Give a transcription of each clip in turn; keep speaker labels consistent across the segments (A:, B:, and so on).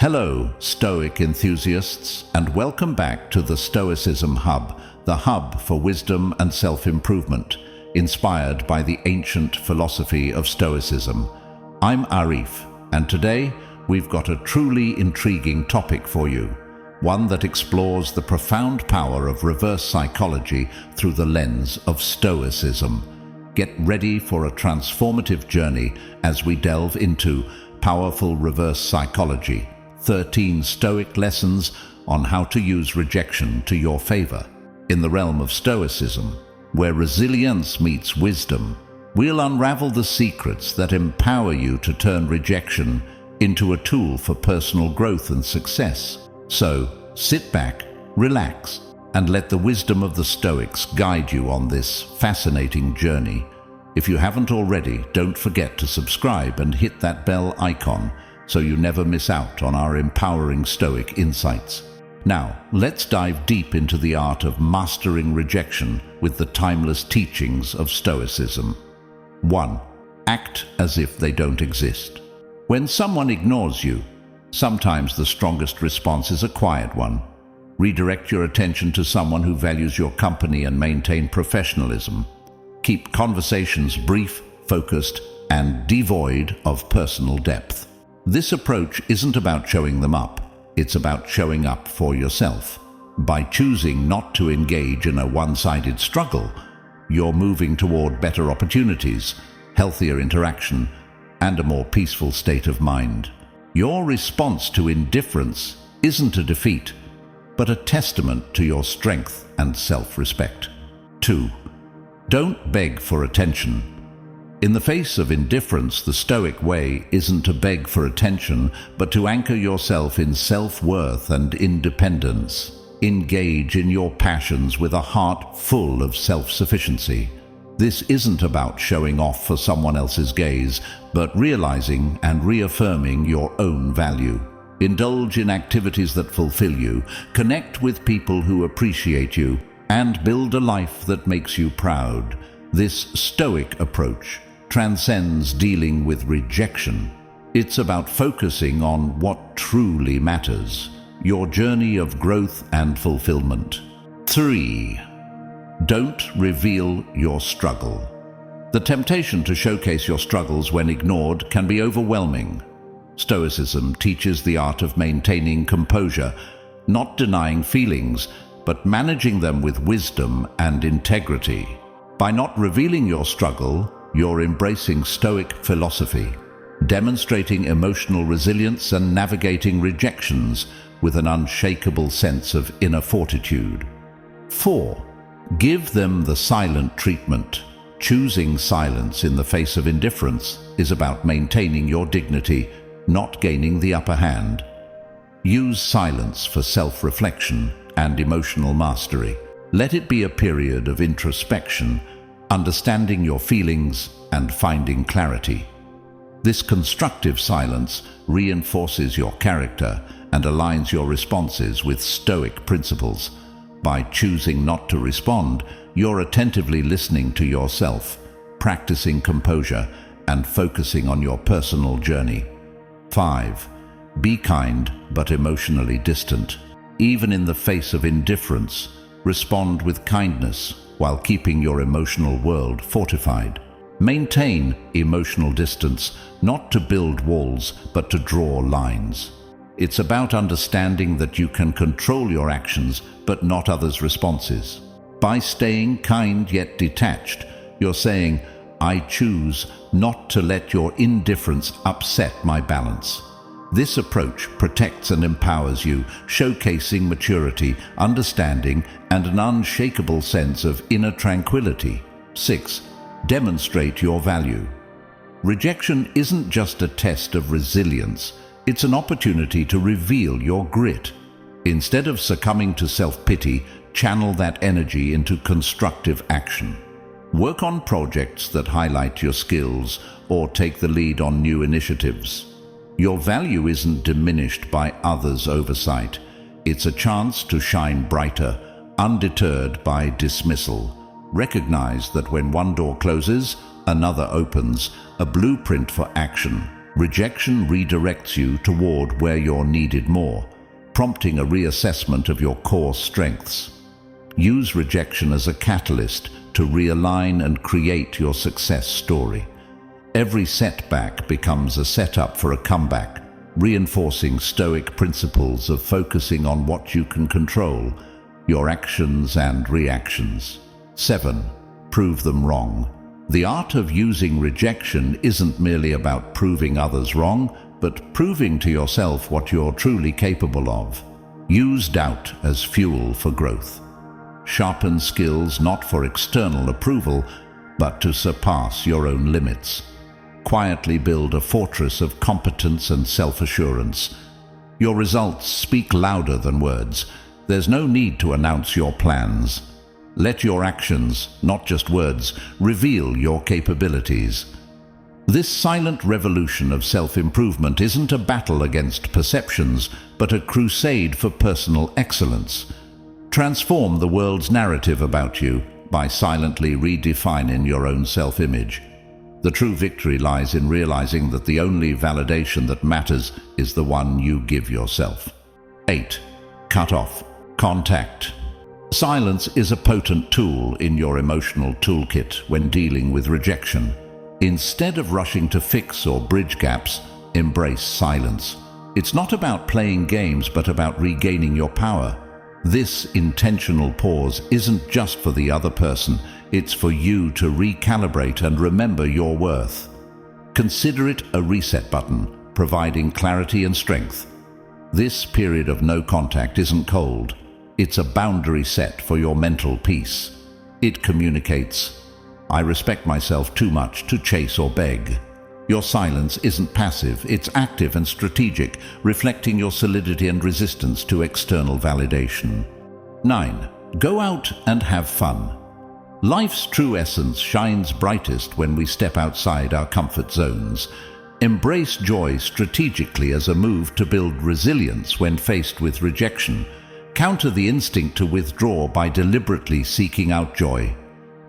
A: Hello, Stoic enthusiasts, and welcome back to the Stoicism Hub, the hub for wisdom and self-improvement, inspired by the ancient philosophy of Stoicism. I'm Arif, and today we've got a truly intriguing topic for you, one that explores the profound power of reverse psychology through the lens of Stoicism. Get ready for a transformative journey as we delve into powerful reverse psychology, 13 Stoic lessons on how to use rejection to your favor. In the realm of Stoicism, where resilience meets wisdom, we'll unravel the secrets that empower you to turn rejection into a tool for personal growth and success. So, sit back, relax, and let the wisdom of the Stoics guide you on this fascinating journey. If you haven't already, don't forget to subscribe and hit that bell icon so you never miss out on our empowering Stoic insights. Now, let's dive deep into the art of mastering rejection with the timeless teachings of Stoicism. 1. Act as if they don't exist. When someone ignores you, sometimes the strongest response is a quiet one. Redirect your attention to someone who values your company and maintain professionalism. Keep conversations brief, focused, and devoid of personal depth. This approach isn't about showing them up, it's about showing up for yourself. By choosing not to engage in a one-sided struggle, you're moving toward better opportunities, healthier interaction, and a more peaceful state of mind. Your response to indifference isn't a defeat, but a testament to your strength and self-respect. 2. Don't beg for attention. In the face of indifference, the Stoic way isn't to beg for attention, but to anchor yourself in self-worth and independence. Engage in your passions with a heart full of self-sufficiency. This isn't about showing off for someone else's gaze, but realizing and reaffirming your own value. Indulge in activities that fulfill you, connect with people who appreciate you, and build a life that makes you proud. This Stoic approach transcends dealing with rejection. It's about focusing on what truly matters, your journey of growth and fulfillment. 3. Don't reveal your struggle. The temptation to showcase your struggles when ignored can be overwhelming. Stoicism teaches the art of maintaining composure, not denying feelings, but managing them with wisdom and integrity. By not revealing your struggle, you're embracing Stoic philosophy, demonstrating emotional resilience and navigating rejections with an unshakable sense of inner fortitude. 4. Give them the silent treatment. Choosing silence in the face of indifference is about maintaining your dignity, not gaining the upper hand. Use silence for self-reflection and emotional mastery. Let it be a period of introspection, understanding your feelings and finding clarity. This constructive silence reinforces your character and aligns your responses with Stoic principles. By choosing not to respond, you're attentively listening to yourself, practicing composure, and focusing on your personal journey. 5. Be kind but emotionally distant. Even in the face of indifference, respond with kindness while keeping your emotional world fortified. Maintain emotional distance, not to build walls, but to draw lines. It's about understanding that you can control your actions, but not others' responses. By staying kind yet detached, you're saying, I choose not to let your indifference upset my balance. This approach protects and empowers you, showcasing maturity, understanding, and an unshakable sense of inner tranquility. 6. Demonstrate your value. Rejection isn't just a test of resilience, it's an opportunity to reveal your grit. Instead of succumbing to self-pity, channel that energy into constructive action. Work on projects that highlight your skills or take the lead on new initiatives. Your value isn't diminished by others' oversight. It's a chance to shine brighter, undeterred by dismissal. Recognize that when one door closes, another opens, a blueprint for action. Rejection redirects you toward where you're needed more, prompting a reassessment of your core strengths. Use rejection as a catalyst to realign and create your success story. Every setback becomes a setup for a comeback, reinforcing Stoic principles of focusing on what you can control, your actions and reactions. 7. Prove them wrong. The art of using rejection isn't merely about proving others wrong, but proving to yourself what you're truly capable of. Use doubt as fuel for growth. Sharpen skills not for external approval, but to surpass your own limits. Quietly build a fortress of competence and self-assurance. Your results speak louder than words. There's no need to announce your plans. Let your actions, not just words, reveal your capabilities. This silent revolution of self-improvement isn't a battle against perceptions, but a crusade for personal excellence. Transform the world's narrative about you by silently redefining your own self-image. The true victory lies in realizing that the only validation that matters is the one you give yourself. 8. Cut off contact. Silence is a potent tool in your emotional toolkit when dealing with rejection. Instead of rushing to fix or bridge gaps, embrace silence. It's not about playing games, but about regaining your power. This intentional pause isn't just for the other person, it's for you to recalibrate and remember your worth. Consider it a reset button, providing clarity and strength. This period of no contact isn't cold. It's a boundary set for your mental peace. It communicates, I respect myself too much to chase or beg. Your silence isn't passive, it's active and strategic, reflecting your solidity and resistance to external validation. 9. Go out and have fun. Life's true essence shines brightest when we step outside our comfort zones. Embrace joy strategically as a move to build resilience when faced with rejection. Counter the instinct to withdraw by deliberately seeking out joy.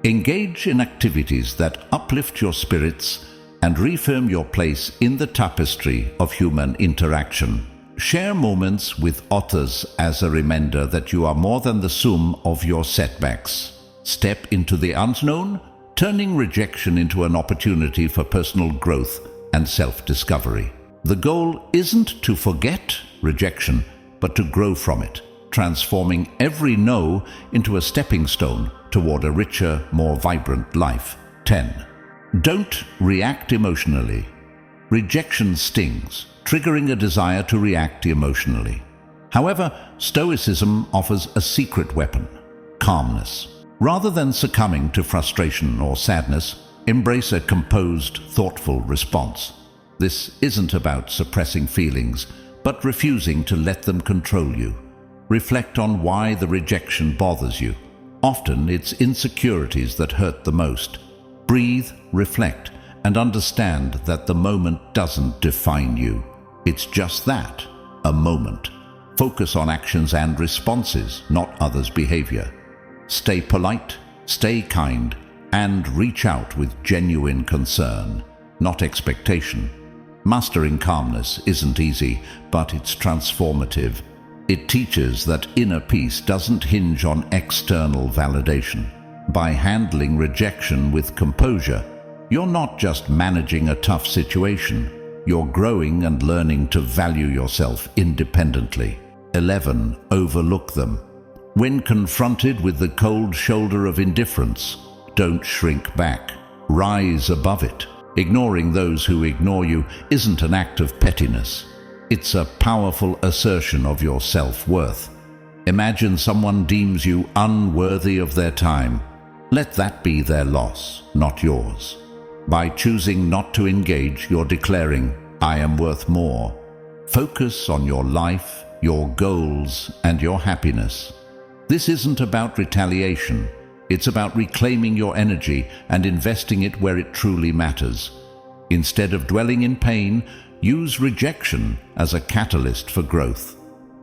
A: Engage in activities that uplift your spirits and reaffirm your place in the tapestry of human interaction. Share moments with others as a reminder that you are more than the sum of your setbacks. Step into the unknown, turning rejection into an opportunity for personal growth and self-discovery. The goal isn't to forget rejection, but to grow from it, transforming every no into a stepping stone toward a richer, more vibrant life. 10. Don't react emotionally. Rejection stings, triggering a desire to react emotionally. However, Stoicism offers a secret weapon: calmness. Rather than succumbing to frustration or sadness, embrace a composed, thoughtful response. This isn't about suppressing feelings, but refusing to let them control you. Reflect on why the rejection bothers you. Often it's insecurities that hurt the most. Breathe, reflect, and understand that the moment doesn't define you. It's just that, a moment. Focus on actions and responses, not others' behavior. Stay polite, stay kind, and reach out with genuine concern, not expectation. Mastering calmness isn't easy, but it's transformative. It teaches that inner peace doesn't hinge on external validation. By handling rejection with composure, you're not just managing a tough situation, you're growing and learning to value yourself independently. 11. Overlook them. When confronted with the cold shoulder of indifference, don't shrink back. Rise above it. Ignoring those who ignore you isn't an act of pettiness. It's a powerful assertion of your self-worth. Imagine someone deems you unworthy of their time. Let that be their loss, not yours. By choosing not to engage, you're declaring, I am worth more. Focus on your life, your goals, and your happiness. This isn't about retaliation. It's about reclaiming your energy and investing it where it truly matters. Instead of dwelling in pain, use rejection as a catalyst for growth.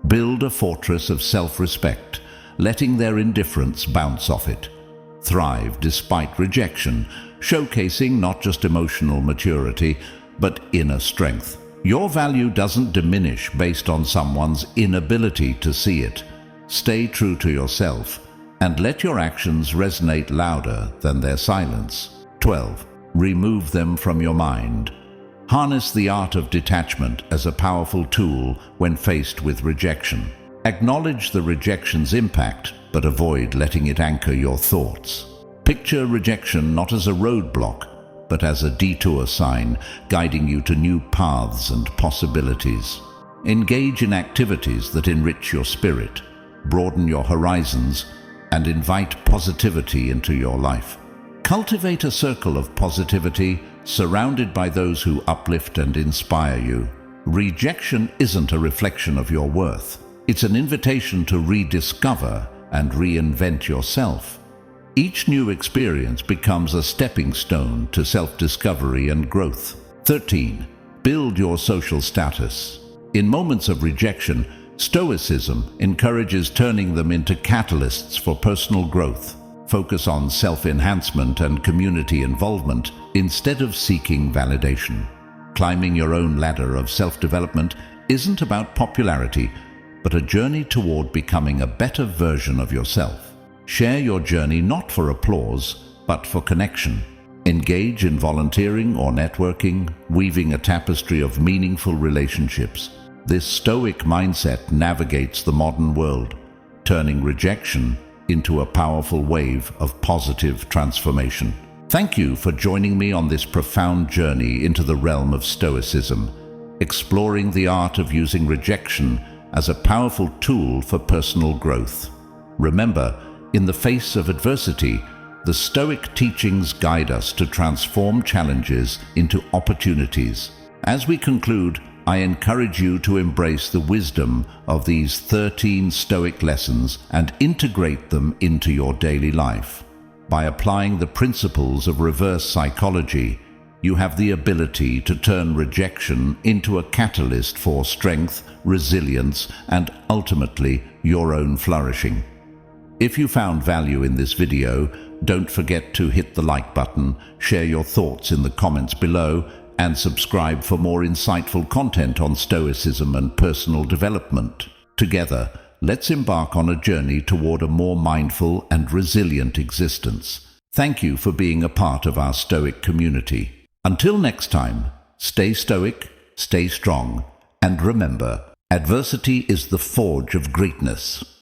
A: Build a fortress of self-respect, letting their indifference bounce off it. Thrive despite rejection, showcasing not just emotional maturity, but inner strength. Your value doesn't diminish based on someone's inability to see it. Stay true to yourself and let your actions resonate louder than their silence. 12. Remove them from your mind. Harness the art of detachment as a powerful tool when faced with rejection. Acknowledge the rejection's impact, but avoid letting it anchor your thoughts. Picture rejection not as a roadblock, but as a detour sign guiding you to new paths and possibilities. Engage in activities that enrich your spirit, broaden your horizons, and invite positivity into your life. Cultivate a circle of positivity, surrounded by those who uplift and inspire you. Rejection isn't a reflection of your worth. It's an invitation to rediscover and reinvent yourself. Each new experience becomes a stepping stone to self-discovery and growth. 13. Build your social status. In moments of rejection, Stoicism encourages turning them into catalysts for personal growth. Focus on self-enhancement and community involvement instead of seeking validation. Climbing your own ladder of self-development isn't about popularity, but a journey toward becoming a better version of yourself. Share your journey not for applause, but for connection. Engage in volunteering or networking, weaving a tapestry of meaningful relationships. This Stoic mindset navigates the modern world, turning rejection into a powerful wave of positive transformation. Thank you for joining me on this profound journey into the realm of Stoicism, exploring the art of using rejection as a powerful tool for personal growth. Remember, in the face of adversity, the Stoic teachings guide us to transform challenges into opportunities. As we conclude, I encourage you to embrace the wisdom of these 13 Stoic lessons and integrate them into your daily life. By applying the principles of reverse psychology, you have the ability to turn rejection into a catalyst for strength, resilience, and ultimately your own flourishing. If you found value in this video, don't forget to hit the like button, share your thoughts in the comments below, and subscribe for more insightful content on Stoicism and personal development. Together, let's embark on a journey toward a more mindful and resilient existence. Thank you for being a part of our Stoic community. Until next time, stay Stoic, stay strong, and remember, adversity is the forge of greatness.